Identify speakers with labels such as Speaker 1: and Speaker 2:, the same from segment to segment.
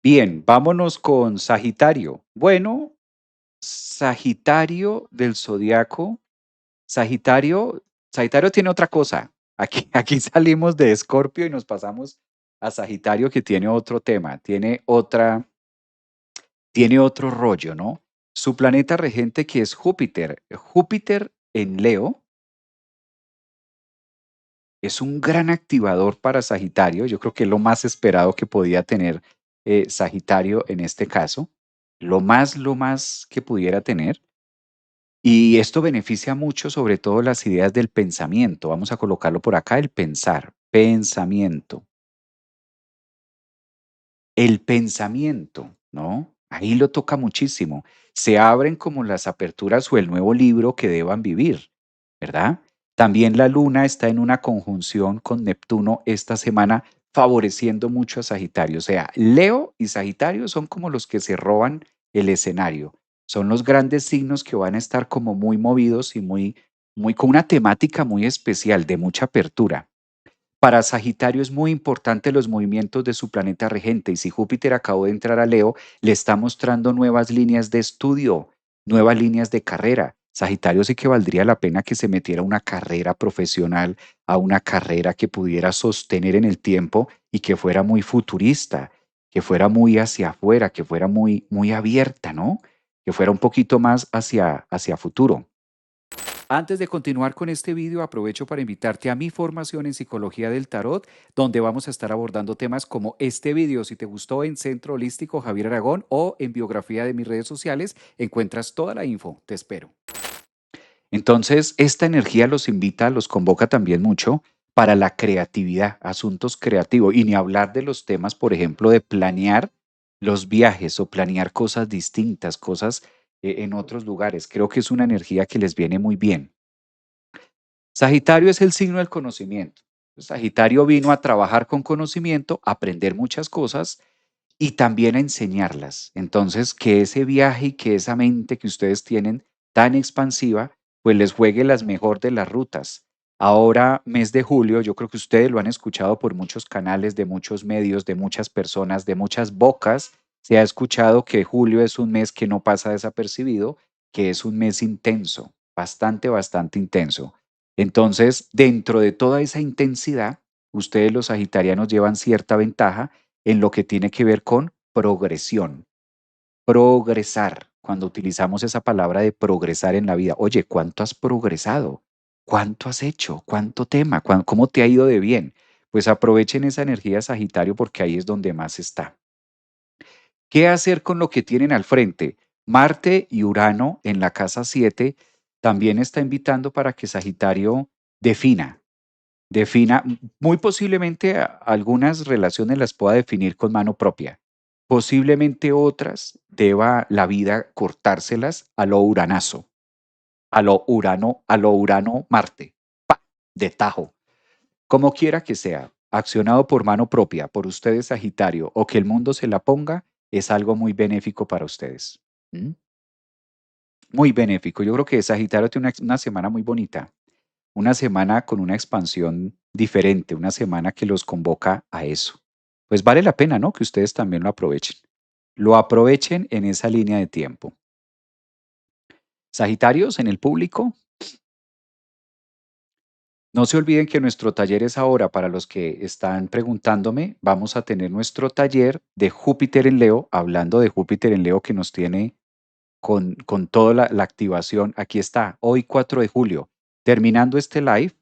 Speaker 1: Bien, vámonos con Sagitario. Bueno, Sagitario del zodiaco. Sagitario, Sagitario tiene otra cosa. Aquí, aquí salimos de Escorpio y nos pasamos a Sagitario que tiene otro tema, tiene otro rollo, ¿no? Su planeta regente que es Júpiter. Júpiter en Leo es un gran activador para Sagitario. Yo creo que es lo más esperado que podía tener Sagitario en este caso. Lo más que pudiera tener. Y esto beneficia mucho, sobre todo las ideas del pensamiento. Vamos a colocarlo por acá, el pensar, pensamiento. El pensamiento, ¿no? Ahí lo toca muchísimo. Se abren como las aperturas o el nuevo libro que deban vivir, ¿verdad? También la luna está en una conjunción con Neptuno esta semana, favoreciendo mucho a Sagitario. O sea, Leo y Sagitario son como los que se roban el escenario. Son los grandes signos que van a estar como muy movidos y muy con una temática muy especial, de mucha apertura. Para Sagitario es muy importante los movimientos de su planeta regente y si Júpiter acabó de entrar a Leo, le está mostrando nuevas líneas de estudio, nuevas líneas de carrera. Sagitario sí que valdría la pena que se metiera a una carrera profesional, a una carrera que pudiera sostener en el tiempo y que fuera muy futurista, que fuera muy hacia afuera, que fuera muy abierta, ¿no? Que fuera un poquito más hacia futuro. Antes de continuar con este vídeo, aprovecho para invitarte a mi formación en Psicología del Tarot, donde vamos a estar abordando temas como este vídeo. Si te gustó en Centro Holístico Javier Aragón o en biografía de mis redes sociales, encuentras toda la info. Te espero. Entonces, esta energía los invita, los convoca también mucho para la creatividad, asuntos creativos, y ni hablar de los temas, por ejemplo, de planear los viajes o planear cosas distintas, cosas en otros lugares. Creo que es una energía que les viene muy bien. Sagitario es el signo del conocimiento. Sagitario vino a trabajar con conocimiento, a aprender muchas cosas y también a enseñarlas. Entonces, que ese viaje y que esa mente que ustedes tienen tan expansiva, pues les juegue las mejor de las rutas. Ahora, mes de julio, yo creo que ustedes lo han escuchado por muchos canales, de muchos medios, de muchas personas, de muchas bocas. Se ha escuchado que julio es un mes que no pasa desapercibido, que es un mes intenso, bastante intenso. Entonces, dentro de toda esa intensidad, ustedes los sagitarianos llevan cierta ventaja en lo que tiene que ver con progresión, progresar. Cuando utilizamos esa palabra de progresar en la vida, oye, ¿cuánto has progresado? ¿Cuánto has hecho? ¿Cuánto tema? ¿Cómo te ha ido de bien? Pues aprovechen esa energía Sagitario porque ahí es donde más está. ¿Qué hacer con lo que tienen al frente? Marte y Urano en la casa 7 también está invitando para que Sagitario defina, muy posiblemente algunas relaciones las pueda definir con mano propia. Posiblemente otras deba la vida cortárselas a lo uranazo, a lo Urano Marte, ¡pa! De tajo. Como quiera que sea, accionado por mano propia, por ustedes Sagitario, o que el mundo se la ponga, es algo muy benéfico para ustedes. ¿Mm? Muy benéfico. Yo creo que Sagitario tiene una semana muy bonita. Una semana con una expansión diferente, una semana que los convoca a eso. Pues vale la pena, ¿no? Que ustedes también lo aprovechen. Lo aprovechen en esa línea de tiempo. Sagitarios en el público, no se olviden que nuestro taller es ahora, para los que están preguntándome, vamos a tener nuestro taller de Júpiter en Leo, hablando de Júpiter en Leo que nos tiene con toda la activación. Aquí está, hoy 4 de julio. Terminando este live,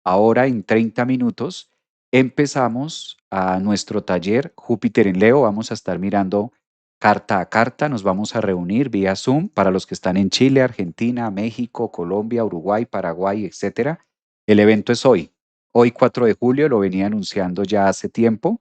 Speaker 1: ahora en 30 minutos, empezamos a nuestro taller Júpiter en Leo. Vamos a estar mirando carta a carta, nos vamos a reunir vía Zoom para los que están en Chile, Argentina, México, Colombia, Uruguay, Paraguay, etcétera. El evento es hoy 4 de julio, lo venía anunciando ya hace tiempo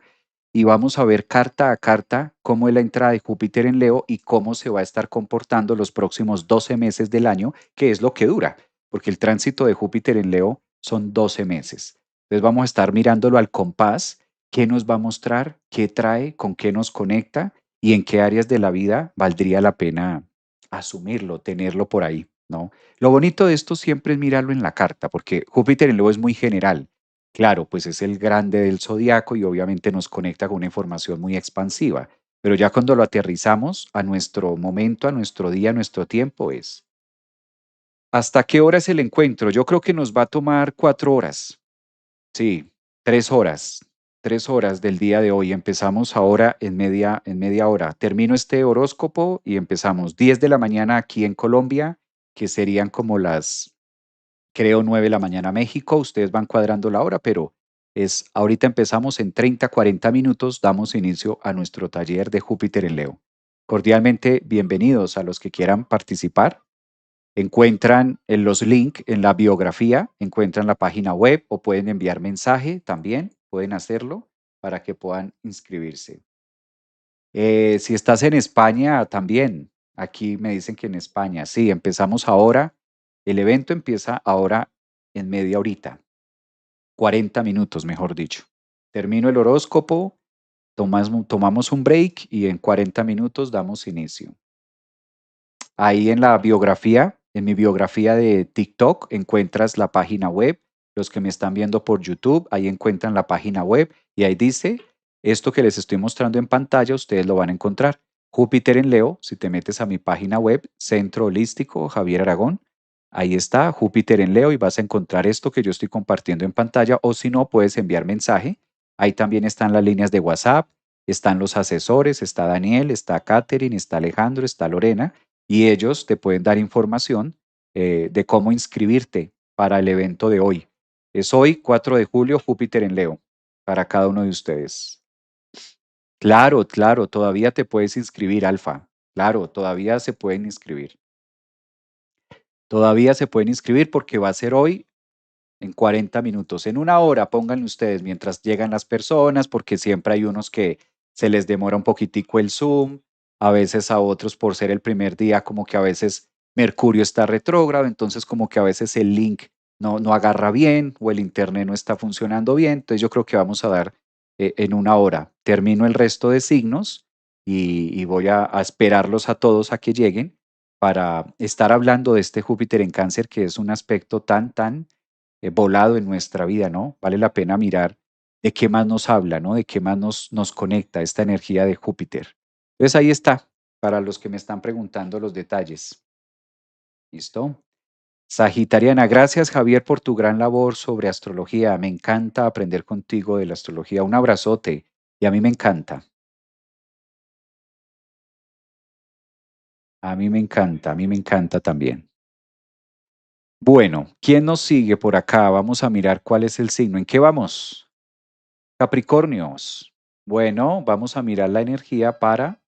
Speaker 1: y vamos a ver carta a carta cómo es la entrada de Júpiter en Leo y cómo se va a estar comportando los próximos 12 meses del año, que es lo que dura, porque el tránsito de Júpiter en Leo son 12 meses. Entonces vamos a estar mirándolo al compás, qué nos va a mostrar, qué trae, con qué nos conecta y en qué áreas de la vida valdría la pena asumirlo, tenerlo por ahí, ¿no? Lo bonito de esto siempre es mirarlo en la carta, porque Júpiter en Leo es muy general. Claro, pues es el grande del zodiaco y obviamente nos conecta con una información muy expansiva, pero ya cuando lo aterrizamos a nuestro momento, a nuestro día, a nuestro tiempo es. ¿Hasta qué hora es el encuentro? Yo creo que nos va a tomar 4 horas. Sí, 3 horas, 3 horas del día de hoy. Empezamos ahora en media hora. Termino este horóscopo y empezamos 10 de la mañana aquí en Colombia, que serían como las, creo, 9 de la mañana México. Ustedes van cuadrando la hora, pero ahorita empezamos en 30, 40 minutos, damos inicio a nuestro taller de Júpiter en Leo. Cordialmente bienvenidos a los que quieran participar. Encuentran en los links en la biografía, encuentran la página web o pueden enviar mensaje también, pueden hacerlo para que puedan inscribirse. Si estás en España, también. Aquí me dicen que en España, sí, empezamos ahora. El evento empieza ahora en media horita, 40 minutos, mejor dicho. Termino el horóscopo, tomamos un break y en 40 minutos damos inicio. Ahí en la biografía, en mi biografía de TikTok, encuentras la página web. Los que me están viendo por YouTube, ahí encuentran la página web y ahí dice, esto que les estoy mostrando en pantalla, ustedes lo van a encontrar. Júpiter en Leo, si te metes a mi página web, Centro Holístico Javier Aragón, ahí está Júpiter en Leo y vas a encontrar esto que yo estoy compartiendo en pantalla o si no, puedes enviar mensaje. Ahí también están las líneas de WhatsApp, están los asesores, está Daniel, está Katherine, está Alejandro, está Lorena y ellos te pueden dar información de cómo inscribirte para el evento de hoy. Es hoy, 4 de julio, Júpiter en Leo, para cada uno de ustedes. Claro, claro, todavía te puedes inscribir, Alfa. Claro, todavía se pueden inscribir. Todavía se pueden inscribir porque va a ser hoy en 40 minutos, en una hora, pónganle ustedes, mientras llegan las personas, porque siempre hay unos que se les demora un poquitico el Zoom, a veces a otros por ser el primer día, como que a veces Mercurio está retrógrado, entonces como que a veces el link no agarra bien o el internet no está funcionando bien, entonces yo creo que vamos a dar en una hora. Termino el resto de signos y voy a esperarlos a todos a que lleguen para estar hablando de este Júpiter en Cáncer, que es un aspecto tan volado en nuestra vida, ¿no? Vale la pena mirar de qué más nos habla, ¿no? De qué más nos conecta esta energía de Júpiter. Entonces ahí está, para los que me están preguntando los detalles. ¿Listo? Sagitariana, gracias Javier por tu gran labor sobre astrología. Me encanta aprender contigo de la astrología. Un abrazote y a mí me encanta. A mí me encanta también. Bueno, ¿quién nos sigue por acá? Vamos a mirar cuál es el signo. ¿En qué vamos? Capricornios. Bueno, vamos a mirar la energía para